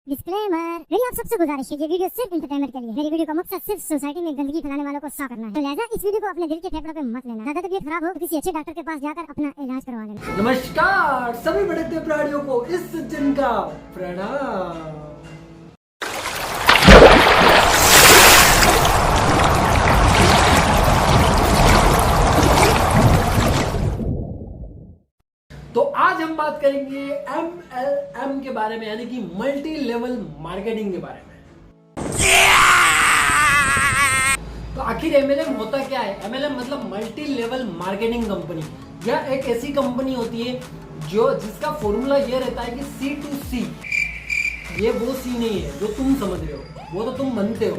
Disclaimer, मेरी आप सबसे गुजारिश है, ये वीडियो सिर्फ एंटरटेनमेंट के लिए। मेरी वीडियो का मकसद सिर्फ सोसाइटी में गंदगी फैलाने वालों को साफ करना है। तो लिहाजा इस वीडियो को अपने दिल के फेफड़ों पे मत लेना। ज्यादा तबीयत खराब हो तो किसी अच्छे डॉक्टर के पास जाकर अपना इलाज करवा लेना। नमस्कार सभी बढ़ते प्राणियों को इस दिन का प्रणाम। तो आज हम बात करेंगे MLM के बारे में, यानी कि मल्टी लेवल मार्केटिंग के बारे में। तो आखिर MLM होता क्या है? MLM मतलब मल्टी लेवल मार्केटिंग कंपनी। यह एक ऐसी कंपनी होती है जो जिसका फॉर्मूला ये रहता है कि C2C। ये वो C नहीं है जो तुम समझ रहे हो, वो तो तुम बनते हो।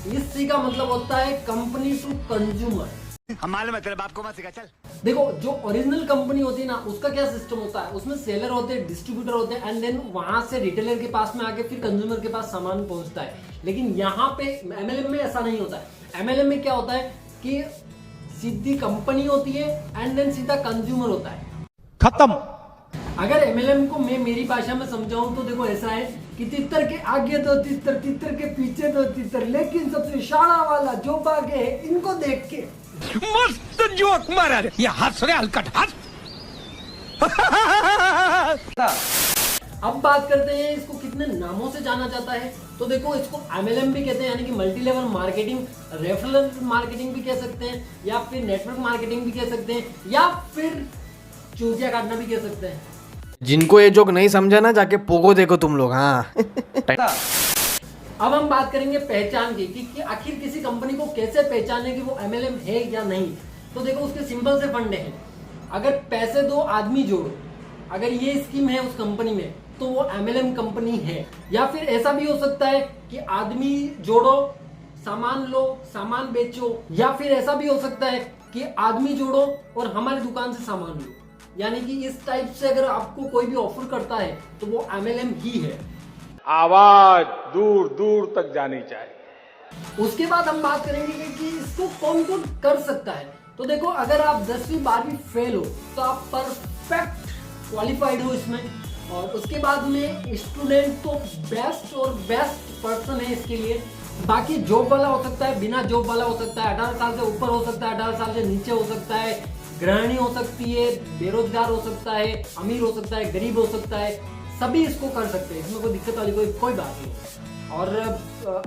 इस C का मतलब होता है कंपनी टू कंज्यूमर। हमारे मतलब आपको मत सिखा। चल देखो, जो ओरिजिनल कंपनी होती है ना, उसका क्या सिस्टम होता है, उसमें सेलर होते हैं, डिस्ट्रीब्यूटर होते हैं, एंड देन वहां से रिटेलर के पास में आके फिर कंज्यूमर के पास सामान पहुंचता है। लेकिन यहाँ पे MLM में ऐसा नहीं होता है। MLM में क्या होता है कि सीधी कंपनी होती है एंड देन सीधा कंज्यूमर होता है। खत्म। अगर MLM को मैं मेरी भाषा में समझाऊं तो देखो ऐसा है कि तितर के आगे दो तितर, तितर के पीछे दो तितर, लेकिन सबसे शाना वाला जो भागे है इनको देख के। मस्त जोक मारा रे। ये हंस रहे हलकट हंस। अब बात करते हैं इसको कितने नामों से जाना जाता है। तो देखो, इसको MLM भी कहते हैं, यानी कि multi level marketing, referral marketing भी कह सकते हैं, या फिर नेटवर्क मार्केटिंग भी कह सकते हैं, या फिर चूतिया काटना भी कह सकते हैं। जिनको ये जोक नहीं समझा ना, जाके पोगो देखो तुम लोग। हाँ। अब हम बात करेंगे पहचान की कि आखिर किसी कंपनी को कैसे पहचाने कि वो MLM है या नहीं। तो देखो, उसके सिंपल से फंडे हैं। अगर पैसे दो आदमी जोड़ो, अगर ये स्कीम है उस कंपनी में, तो वो MLM कंपनी है। या फिर ऐसा भी हो सकता है कि आदमी जोड़ो, सामान लो, सामान बेचो, या फिर ऐसा भी हो सकता है कि आदमी जोड़ो और हमारी दुकान से सामान लो। यानी कि इस टाइप से अगर आपको कोई भी ऑफर करता है तो वो MLM ही है। आवाज दूर दूर तक जानी चाहिए। उसके बाद हम बात करेंगे कि इसको कौन कौन कर सकता है। तो देखो, अगर आप 10वीं 12वीं फेल हो तो आप परफेक्ट क्वालिफाइड हो इसमें। और उसके बाद में स्टूडेंट तो बेस्ट और बेस्ट पर्सन है इसके लिए। बाकी जॉब वाला हो सकता है, बिना जॉब वाला हो सकता है, 18 साल से ऊपर हो सकता है, 18 साल से नीचे हो सकता है, गृहिणी हो सकती है, बेरोजगार हो सकता है, अमीर हो सकता है, गरीब हो सकता है, सभी इसको कर सकते हैं। इसमें कोई दिक्कत वाली कोई बात नहीं। और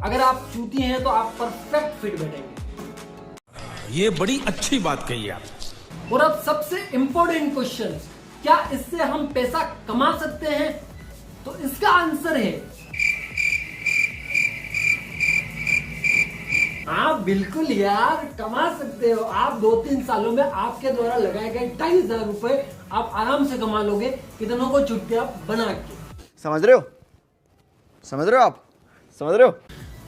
अगर आप चूती हैं तो आप परफेक्ट फिट बैठेंगे। ये बड़ी अच्छी बात कही आप। और अब सबसे इंपॉर्टेंट क्वेश्चन, क्या इससे हम पैसा कमा सकते हैं? तो इसका आंसर है हाँ, बिल्कुल यार, कमा सकते हो। आप 2-3 सालों में आपके द्वारा लगाए गए 2,500 रुपए आप आराम से कमा लोगे, कितनों को छुट्टियां बना के। समझ रहे हो? समझ रहे हो आप? समझ रहे हो?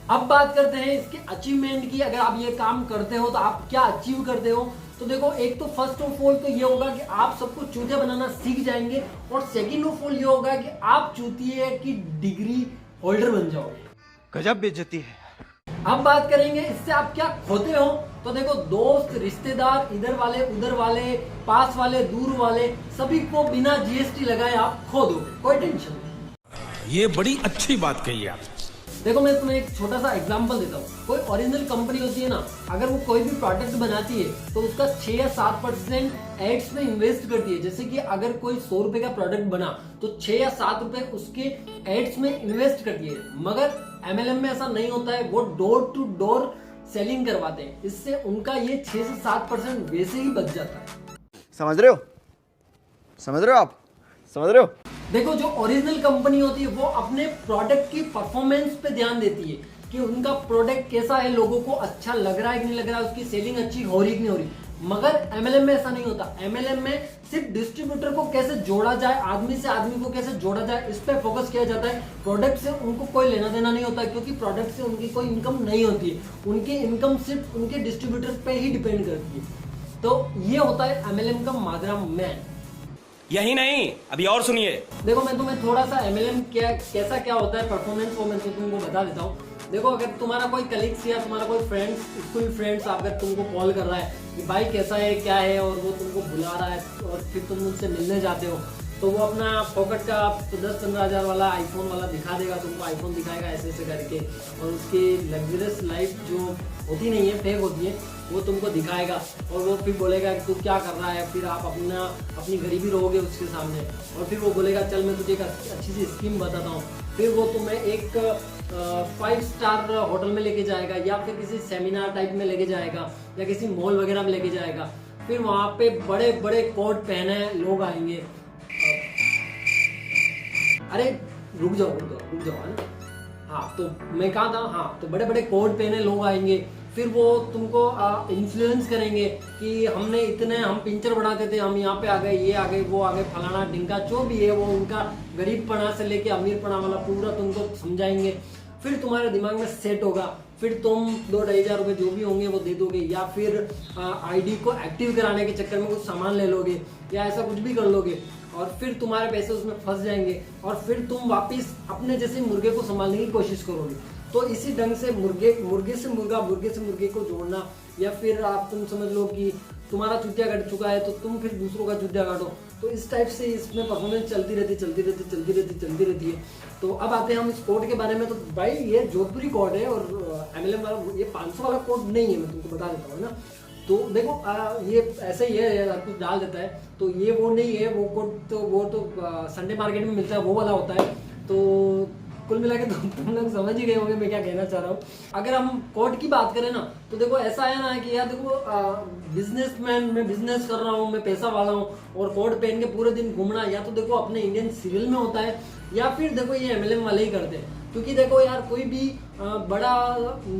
अब बात करते हैं इसके अचीवमेंट की। अगर आप ये काम करते हो तो आप क्या अचीव करते हो। तो देखो, एक तो फर्स्ट ऑफ ऑल तो ये होगा कि आप सबको चूतिया बनाना सीख जाएंगे, और सेकंड ऑफ ऑल ये होगा कि आप चूतिया की डिग्री होल्डर बन जाओगे। गजब बेइज्जती है। अब बात करेंगे इससे आप क्या खोते हो। तो देखो, दोस्त, रिश्तेदार, इधर वाले, उधर वाले, पास वाले, दूर वाले, सभी को बिना GST लगाए आप खो दोगे, कोई टेंशन नहीं। ये बड़ी अच्छी बात कही आप। देखो, मैं तुम्हें एक छोटा सा एग्जांपल देता हूँ। कोई ओरिजिनल कंपनी होती है ना, अगर वो कोई भी प्रोडक्ट बनाती है तो उसका 6 या 7% एड्स में इन्वेस्ट करती है। जैसे कि अगर कोई 100 रुपए का प्रोडक्ट बना तो 6 या 7 रुपए उसके एड्स में इन्वेस्ट करती है। मगर MLM में ऐसा नहीं होता है, वो डोर टू डोर सेलिंग करवाते हैं। इससे उनका ये 6 से 7% वैसे ही बच जाता है। समझ रहे हो? समझ रहे हो आप? समझ रहे हो? देखो, जो ओरिजिनल कंपनी होती है वो अपने प्रोडक्ट की परफॉर्मेंस पे ध्यान देती है कि उनका प्रोडक्ट कैसा है, लोगों को अच्छा लग रहा है कि नहीं लग रहा है, उसकी सेलिंग अच्छी हो रही कि नहीं हो रही। मगर MLM में ऐसा नहीं होता। MLM में सिर्फ डिस्ट्रीब्यूटर को कैसे जोड़ा जाए, आदमी से आदमी को कैसे जोड़ा जाए, इस पे फोकस किया जाता है। प्रोडक्ट से उनको कोई लेना देना नहीं होता, क्योंकि प्रोडक्ट से उनकी कोई इनकम नहीं होती है। उनकी इनकम सिर्फ उनके डिस्ट्रीब्यूटर पे ही डिपेंड करती है। तो ये होता है MLM का माजरा मैन। यही नहीं, अभी और सुनिए। देखो, मैं तुम्हें थोड़ा सा MLM कैसा क्या होता है परफॉर्मेंस, वो मैं तुमको बता देता हूँ। देखो, अगर तुम्हारा कोई कलीग्स या तुम्हारा कोई फ्रेंड्स, स्कूल फ्रेंड्स अगर तुमको कॉल कर रहा है कि भाई कैसा है, क्या है, और वो तुमको बुला रहा है और फिर तुम उनसे मिलने जाते हो, तो वो अपना पॉकेट का 10-15 हज़ार वाला आईफोन वाला दिखा देगा तुमको, आईफोन दिखाएगा ऐसे ऐसे करके, और उसकी लग्जरियस लाइफ जो होती नहीं है, फेक होती है, वो तुमको दिखाएगा। और वो फिर बोलेगा कि तू क्या कर रहा है, फिर आप अपनी गरीबी रहोगे उसके सामने, और फिर वो बोलेगा चल मैं तुझे एक अच्छी सी स्कीम बताता हूँ। फिर वो तुम्हें एक 5 स्टार होटल में लेके जाएगा, या फिर किसी सेमिनार टाइप में लेके जाएगा, या किसी मॉल वगैरह में लेके जाएगा। फिर वहाँ पे बड़े बड़े कोट पहने लोग आएंगे। अरे रुक जाओ है ना। हाँ तो मैं कहा था, हाँ तो बड़े बड़े कोट पहने लोग आएंगे। फिर वो तुमको इन्फ्लुएंस करेंगे कि हम पिंचर बनाते थे, हम यहाँ पे आ गए, ये आ गए, वो आ गए, फलाना ढिंका जो भी है, वो उनका गरीबपना से लेके अमीरपना वाला पूरा तुमको समझाएंगे। फिर तुम्हारे दिमाग में सेट होगा, फिर तुम 2-2.5 हज़ार रुपये जो भी होंगे वो दे दोगे, या फिर आईडी को एक्टिव कराने के चक्कर में कुछ सामान ले लोगे, या ऐसा कुछ भी कर लोगे, और फिर तुम्हारे पैसे उसमें फंस जाएंगे, और फिर तुम वापस अपने जैसे मुर्गे को संभालने की कोशिश करोगे। तो इसी ढंग से मुर्गे से मुर्गे को जोड़ना, या फिर तुम समझ लो कि तुम्हारा चुतिया कट चुका है तो तुम फिर दूसरों का चुतिया काटो। तो इस टाइप से इसमें परफॉर्मेंस चलती रहती है। तो अब आते हैं हम इस कोड के बारे में। तो भाई ये जोधपुरी कोड है, और MLM वाला ये 500 वाला कोड नहीं है, मैं तुमको बता देता हूँ ना। तो देखो ये ऐसे ही है, हर कुछ डाल देता है, तो ये वो नहीं है। वो कोड तो संडे मार्केट में मिलता है, वो वाला होता है। तो कुल मिला के तुम लोग समझ ही गए होंगे मैं क्या कहना चाह रहा हूँ। अगर हम कोड की बात करें ना, तो देखो ऐसा है ना कि यार देखो बिजनेसमैन, मैं बिजनेस कर रहा हूँ, मैं पैसा वाला हूँ, और कोड पहन के पूरे दिन घूमना, या तो देखो अपने इंडियन सीरियल में होता है, या फिर देखो ये MLM वाले ही करते हैं। क्योंकि देखो यार कोई भी बड़ा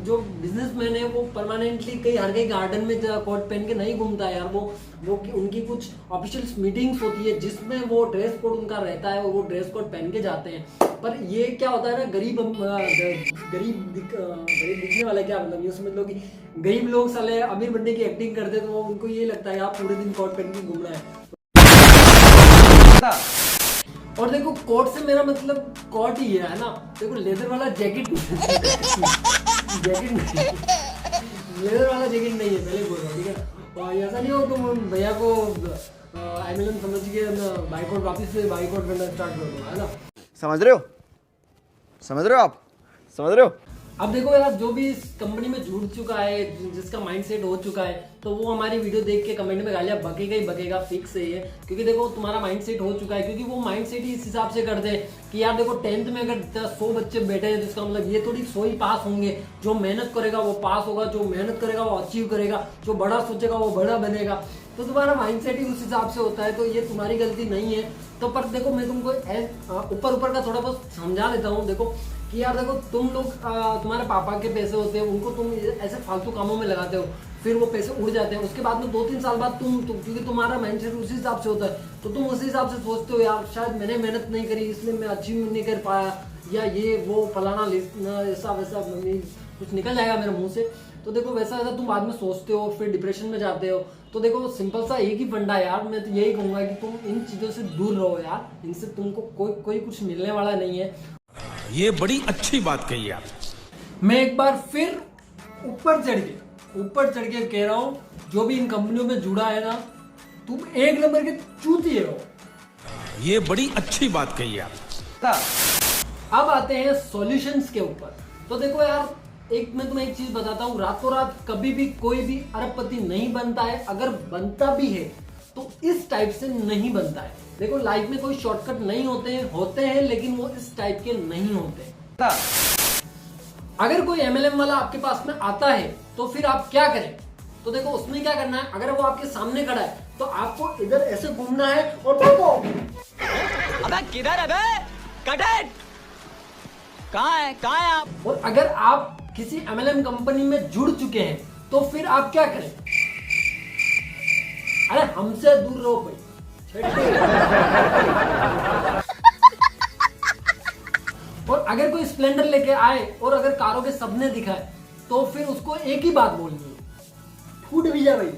जो बिजनेसमैन है वो परमानेंटली हर कहीं गार्डन में कोट पहन के नहीं घूमता है यार। वो उनकी कुछ ऑफिशियल मीटिंग्स होती है जिसमें वो ड्रेस कोड उनका रहता है, और वो ड्रेस कोड पहन के जाते हैं। पर ये क्या होता है ना, गरीब दिखने वाला, क्या मतलब ये समझ लो कि गरीब लोग साले अमीर बनने की एक्टिंग करते हैं, तो उनको ये लगता है आप पूरे दिन कोट पहन के घूमना है। और देखो कोट से मेरा मतलब कोट ही है ना, देखो लेदर वाला जैकेट लेदर वाला जैकेट नहीं है, पहले बोल रहा हूँ, ठीक है। और ऐसा नहीं हो तुम भैया को MLM समझ के बाइकआउट वापस से बाइकआउट करना स्टार्ट कर दो, है ना। समझ रहे हो आप? समझ रहे हो? अब देखो यार, जो भी इस कंपनी में जुड़ चुका है, जिसका माइंडसेट हो चुका है, तो वो हमारी वीडियो देख के कमेंट में गालियां बकेगा ही बकेगा, फिक्स है ये। क्योंकि देखो तुम्हारा माइंडसेट हो चुका है, क्योंकि वो माइंडसेट ही इस हिसाब से करते हैं कि यार देखो 10th में अगर 100 बच्चे बैठे हैं, तो इसका मतलब ये थोड़ी 100 ही पास होंगे। जो मेहनत करेगा वो पास होगा, जो मेहनत करेगा वो अचीव करेगा, जो बड़ा सोचेगा वो बड़ा बनेगा। तो तुम्हारा माइंडसेट ही उस हिसाब से होता है, तो ये तुम्हारी गलती नहीं है। तो पर देखो मैं तुमको ऊपर का थोड़ा बहुत समझा देता हूँ। देखो कि यार देखो तुम लोग तुम्हारे पापा के पैसे होते हैं, उनको तुम ऐसे फालतू कामों में लगाते हो, फिर वो पैसे उड़ जाते हैं। उसके बाद में 2-3 साल बाद तुम क्योंकि तुम्हारा माइंडसेट उसी हिसाब से होता है, तो तुम उसी हिसाब से सोचते हो यार शायद मैंने मेहनत नहीं करी इसलिए मैं अचीव नहीं कर पाया, या ये वो फलाना ऐसा वैसा कुछ निकल जाएगा मेरे मुंह से। तो देखो वैसा तुम बाद में सोचते हो, फिर डिप्रेशन में जाते हो। तो देखो सिंपल सा एक ही फंडा यार, मैं तो यही कहूंगा कि तुम इन चीजों से दूर रहो यार, इनसे तुमको कोई कुछ मिलने वाला नहीं है। ये बड़ी अच्छी बात कही आप। मैं एक बार फिर ऊपर चढ़ के कह रहा हूं, जो भी इन कंपनियों में जुड़ा है ना, तुम एक नंबर के चूतिए हो। ये बड़ी अच्छी बात कही आप। अब आते हैं सॉल्यूशंस के ऊपर। तो देखो यार, मैं तुम्हें एक चीज बताता हूँ, रातों रात कभी भी कोई भी अरबपति नहीं बनता है। अगर बनता भी है तो इस टाइप से नहीं बनता है। देखो लाइफ में कोई शॉर्टकट नहीं होते हैं लेकिन वो इस टाइप के नहीं होते। अगर कोई MLM वाला आपके पास में आता है तो फिर आप क्या करें? तो देखो उसमें क्या करना है, अगर वो आपके सामने खड़ा है तो आपको इधर ऐसे घूमना है और देखो अबे किधर है बे? Cut it! कहाँ है आप? और अगर आप किसी MLM कंपनी में जुड़ चुके हैं तो फिर आप क्या करें? अरे हमसे दूर रहो भाई। और अगर कोई स्प्लेंडर लेके आए और अगर कारों के सपने दिखाए तो फिर उसको एक ही बात बोलनी है, फूट भी जा भाई।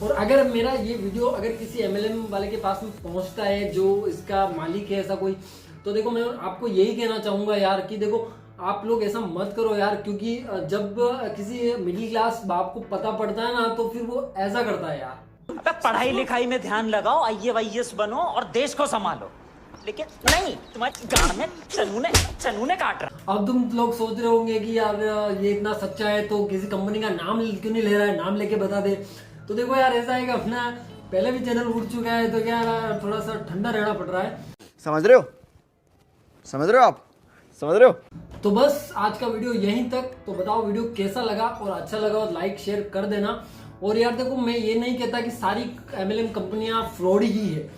और अगर मेरा ये वीडियो अगर किसी MLM वाले के पास में पहुंचता है, जो इसका मालिक है ऐसा कोई, तो देखो मैं आपको यही कहना चाहूंगा यार कि देखो आप लोग ऐसा मत करो यार। क्योंकि जब किसी मिडिल क्लास बाप को पता पड़ता है ना तो फिर वो ऐसा करता है यार। अबे पढ़ाई लिखाई में ध्यान लगाओ, IAS बनो और देश को संभालो। लेकिन नहीं, तुम्हारी गांड में चनूने काट रहा। अब तुम लोग सोच रहे होंगे कि यार ये इतना सच्चा है तो किसी कंपनी का नाम क्यों नहीं ले रहा है, नाम लेके बता दे। तो देखो यार, ऐसा है कि अपना पहले भी चैनल उठ चुका है, तो क्या थोड़ा सा ठंडा रहना पड़ रहा है। समझ रहे हो? समझ रहे हो आप? समझ रहे हो? तो बस आज का वीडियो यहीं तक। तो बताओ वीडियो कैसा लगा, और अच्छा लगा तो लाइक शेयर कर देना। और यार देखो, मैं ये नहीं कहता कि सारी MLM कंपनियां फ्रॉड ही है।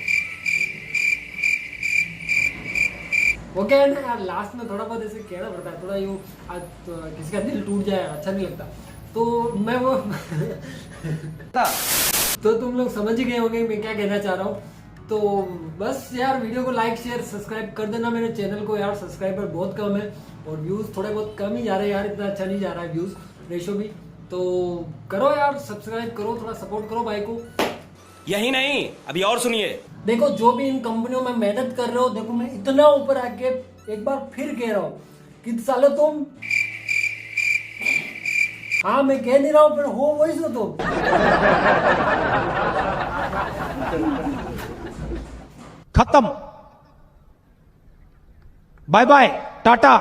वो क्या है ना यार, लास्ट में थोड़ा बहुत ऐसे कहना पड़ता है, थोड़ा यूं आज तो किसी का दिल टूट जाए अच्छा नहीं लगता। तो मैं वो तो तुम लोग समझ ही गए होंगे मैं क्या कहना चाह रहा हूँ। तो बस यार, वीडियो को लाइक शेयर सब्सक्राइब कर देना मेरे चैनल को। यार सब्सक्राइबर बहुत कम है और व्यूज थोड़े बहुत कम ही जा रहे हैं यार, इतना अच्छा नहीं जा रहा है व्यूज रेशो भी। तो करो यार, सब्सक्राइब करो, थोड़ा सपोर्ट करो भाई को। यही नहीं, अभी और सुनिए। देखो, जो भी इन कंपनियों में मेहनत कर रहे हो, देखो मैं इतना ऊपर आके एक बार फिर कह रहा हूँ कि साले तुम, हाँ मैं कह नहीं रहा हूँ, फिर हो वही सो तुम। खत्म, बाय बाय, टाटा।